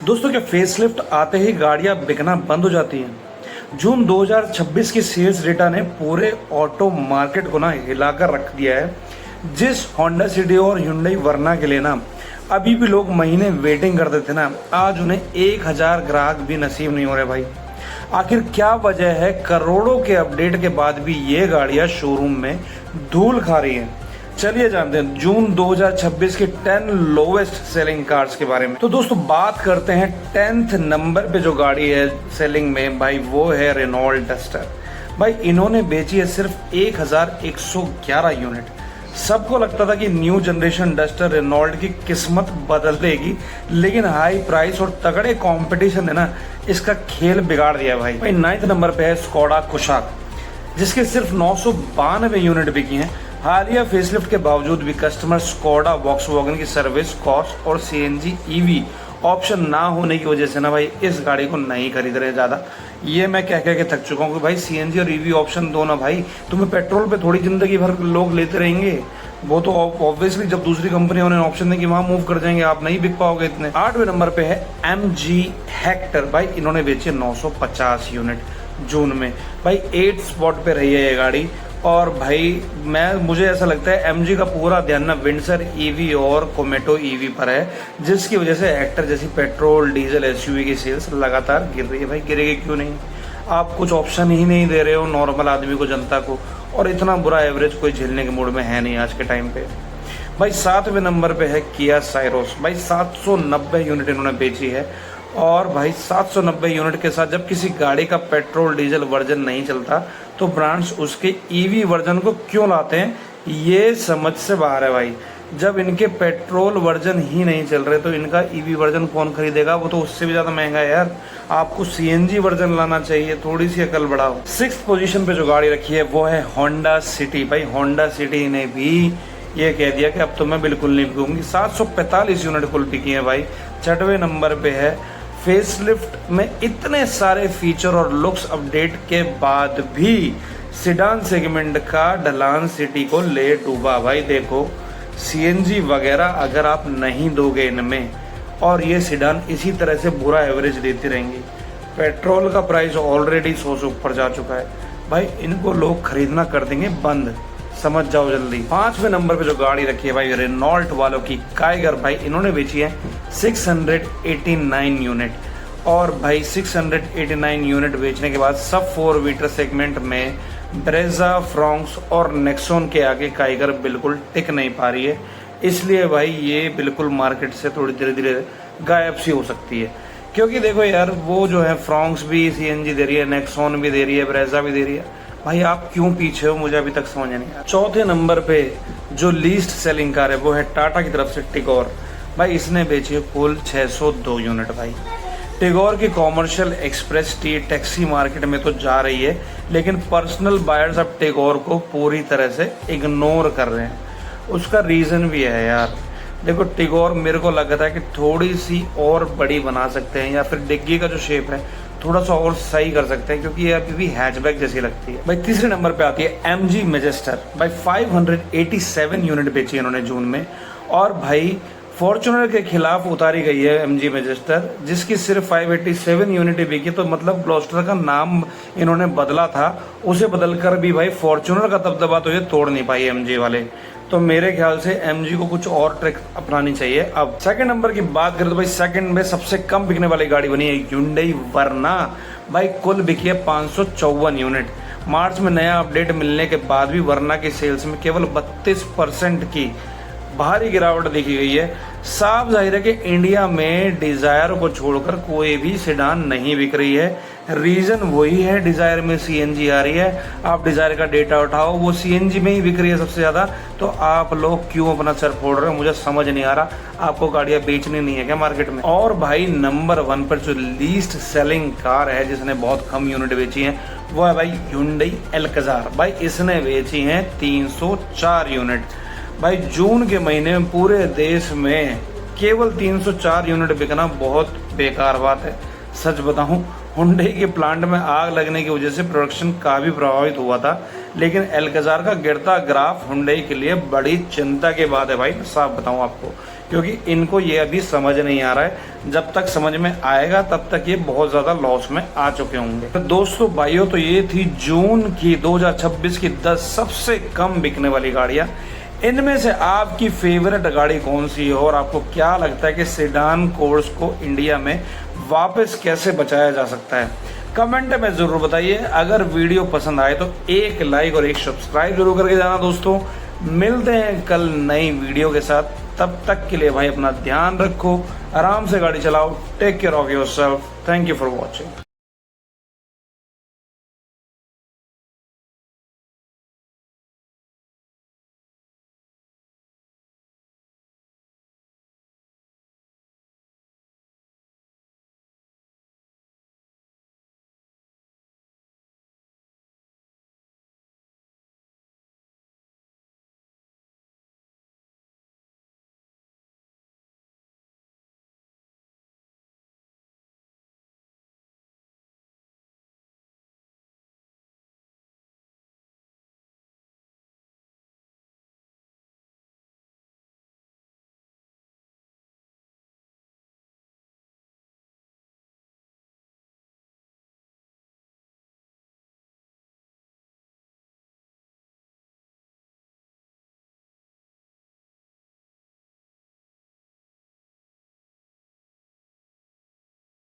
दोस्तों, क्या फेसलिफ्ट आते ही गाड़ियां बिकना बंद हो जाती हैं? जून 2026 की सेल्स डेटा ने पूरे ऑटो मार्केट को ना हिलाकर रख दिया है। जिस होंडा सिटी और Hyundai वर्ना के लिए ना अभी भी लोग महीने वेटिंग करते थे ना, आज उन्हें 1000 ग्राहक भी नसीब नहीं हो रहे भाई। आखिर क्या वजह है? करोड़ों के अपडेट के बाद भी ये गाड़ियां शोरूम में धूल खा रही हैं। चलिए जानते हैं जून 2026 के 10 लोवेस्ट सेलिंग कार्स के बारे में। तो दोस्तों, बात करते हैं 10th नंबर पे जो गाड़ी है सेलिंग में भाई, वो है रेनॉल्ट डस्टर। भाई इन्होंने बेची है सिर्फ 1111 यूनिट। सबको लगता था कि न्यू जनरेशन डस्टर रेनॉल्ट की किस्मत बदल देगी, लेकिन हाई प्राइस और तगड़े कंपटीशन ने ना इसका खेल बिगाड़ दिया भाई। 9th नंबर पे है स्कोडा कुशाक, जिसके सिर्फ 992 यूनिट बिकी हैं। हालिया फेसलिफ्ट के बावजूद भी कस्टमर स्कोडा वॉक्सवैगन की सर्विस कॉस्ट और सीएनजी ईवी ऑप्शन ना होने की वजह से ना भाई इस गाड़ी को नहीं खरीद रहे ज़्यादा। ये मैं कह के थक चुका हूँ कि भाई सीएनजी और ईवी ऑप्शन दो ना भाई, तुम्हें पेट्रोल पे थोड़ी जिंदगी भर लोग लेते रहेंगे। वो तो ऑब्वियसली जब दूसरी कंपनियों ने ऑप्शन दे कि वहां मूव कर जाएंगे, आप नहीं बिक पाओगे इतने। 8वें नंबर पे है MG हेक्टर। भाई इन्होंने बेचे 950 यूनिट जून में। भाई 8 स्पॉट पे रही है ये गाड़ी। और भाई मुझे ऐसा लगता है MG का पूरा ध्यान ना विंडसर ईवी और कोमेटो ईवी पर है, जिसकी वजह से हेक्टर जैसी पेट्रोल डीजल एसयूवी की सेल्स लगातार गिर रही है। भाई गिरेगी क्यों नहीं? आप कुछ ऑप्शन ही नहीं दे रहे हो नॉर्मल आदमी को, जनता को, और इतना बुरा एवरेज कोई झेलने के मूड में है नहीं आज के टाइम पे। भाई 7वें नंबर पे है किया साइरोस। भाई 790 यूनिट इन्होंने बेची है। और भाई 790 यूनिट के साथ जब किसी गाड़ी का पेट्रोल डीजल वर्जन नहीं चलता तो ब्रांड्स उसके ईवी वर्जन को क्यों लाते हैं, ये समझ से बाहर है भाई। जब इनके पेट्रोल वर्जन ही नहीं चल रहे तो इनका ईवी वर्जन कौन खरीदेगा? वो तो उससे भी ज्यादा महंगा है यार। आपको सीएनजी वर्जन लाना चाहिए, थोड़ी सी अकल बढ़ाओ। 6th पोजीशन पे जो गाड़ी रखी है वो है होंडा सिटी। भाई होंडा सिटी ने भी ये कह दिया कि अब तो मैं बिल्कुल नहीं बिकूंगी। 745 यूनिट कुल बिकी है भाई। 6वें नंबर पे है फेसलिफ्ट में इतने सारे फीचर और लुक्स अपडेट के बाद भी सिडान सेगमेंट का ढलान सिटी को ले डूबा। भाई देखो, सीएनजी वगैरह अगर आप नहीं दोगे इनमें और ये सिडान इसी तरह से बुरा एवरेज देती रहेंगी, पेट्रोल का प्राइस ऑलरेडी 100 से ऊपर जा चुका है भाई, इनको लोग खरीदना कर देंगे बंद, समझ जाओ जल्दी। 5वें नंबर पे जो गाड़ी रखी है भाई रेनॉल्ट वालों की काइगर। भाई इन्होंने बेची है 689 यूनिट। और भाई 689 यूनिट बेचने के बाद सब 4 मीटर सेगमेंट में ब्रेजा, फ्रॉन्क्स और नेक्सॉन के आगे काइगर बिल्कुल टिक नहीं पा रही है। इसलिए भाई ये बिल्कुल मार्केट से थोड़ी धीरे धीरे गायब सी हो सकती है। क्योंकि देखो यार, वो जो है फ्रॉन्क्स भी सीएनजी दे रही है, नेक्सॉन भी दे रही है, ब्रेजा भी दे रही है। भाई आप क्यों पीछे हो, मुझे अभी तक समझ नहीं आया। 4थे नंबर पे जो लीस्ट सेलिंग कार है वो है टाटा की तरफ से टिगोर। भाई इसने बेची है कुल 602 यूनिट। भाई टिगोर की commercial express T taxi market में तो जा रही है, लेकिन पर्सनल बायर्स अब टिगोर को पूरी तरह से इग्नोर कर रहे हैं। उसका रीजन भी है यार। देखो, टिगोर मेरे को लगता है कि थोड़ी सी और बड़ी बना सकते हैं, या फिर डिग्गी का जो शेप है थोड़ा सा और सही कर सकते हैं, क्योंकि ये अभी भी हैचबैक जैसी लगती है। भाई 3रे नंबर पे आती है MG मैजेस्टर। भाई 587 यूनिट बेची इन्होंने जून में। और भाई फॉर्च्यूनर के खिलाफ उतारी गई है MG मैजेस्टर, जिसकी सिर्फ 587 यूनिट बिकी। तो मतलब ग्लॉस्टर का नाम इन्होंने बदला था, उसे बदलकर भी भाई फॉर्च्यूनर का दबदबा तो ये तोड़ नहीं पाई MG वाले। तो मेरे ख्याल से MG को कुछ और ट्रिक अपनानी चाहिए। अब 2nd नंबर की बात करें तो भाई 2nd में सबसे कम बिकने वाली गाड़ी बनी है Hyundai वर्ना। भाई कुल बिकी है 554 यूनिट। मार्च में नया अपडेट मिलने के बाद भी वर्ना की सेल्स में केवल 32% की भारी गिरावट देखी गई है। साफ जाहिर है कि इंडिया में डिजायर को छोड़कर कोई भी सेडान नहीं बिक रही है। रीजन वही है, डिजायर में सीएनजी आ रही है। आप डिजायर का डेटा उठाओ, वो सीएनजी में ही बिक रही है सबसे ज्यादा। तो आप लोग क्यों अपना सर फोड़ रहे हो, मुझे समझ नहीं आ रहा। आपको गाड़ियां बेचनी नहीं है क्या मार्केट में? और भाई नंबर 1 पर जो लीस्ट सेलिंग कार है जिसने बहुत कम यूनिट बेची है वो है भाई Hyundai Alcazar। भाई इसने बेची है 304 यूनिट। भाई जून के महीने में पूरे देश में केवल 304 यूनिट बिकना बहुत बेकार बात है। सच बताऊं, हुंडई के प्लांट में आग लगने की वजह से प्रोडक्शन काफी प्रभावित हुआ था, लेकिन एल्काजार का गिरता ग्राफ हुंडई के लिए बड़ी चिंता की बात है भाई। साफ बताऊं आपको, क्योंकि इनको ये अभी समझ नहीं आ रहा है। जब तक समझ में आएगा तब तक ये बहुत ज़्यादा लॉस में आ चुके होंगे। तो दोस्तों भाइयों, तो ये थी जून की 2026 की 10 सबसे कम बिकने वाली गाड़ियाँ। इनमें से आपकी फेवरेट गाड़ी कौन सी है और आपको क्या लगता है कि सेडान कोर्स को इंडिया में वापस कैसे बचाया जा सकता है? कमेंट में जरूर बताइए। अगर वीडियो पसंद आए तो एक लाइक और एक सब्सक्राइब जरूर करके जाना दोस्तों। मिलते हैं कल नई वीडियो के साथ। तब तक के लिए भाई अपना ध्यान रखो, आराम से गाड़ी चलाओ, take care of yourself. Thank you for watching.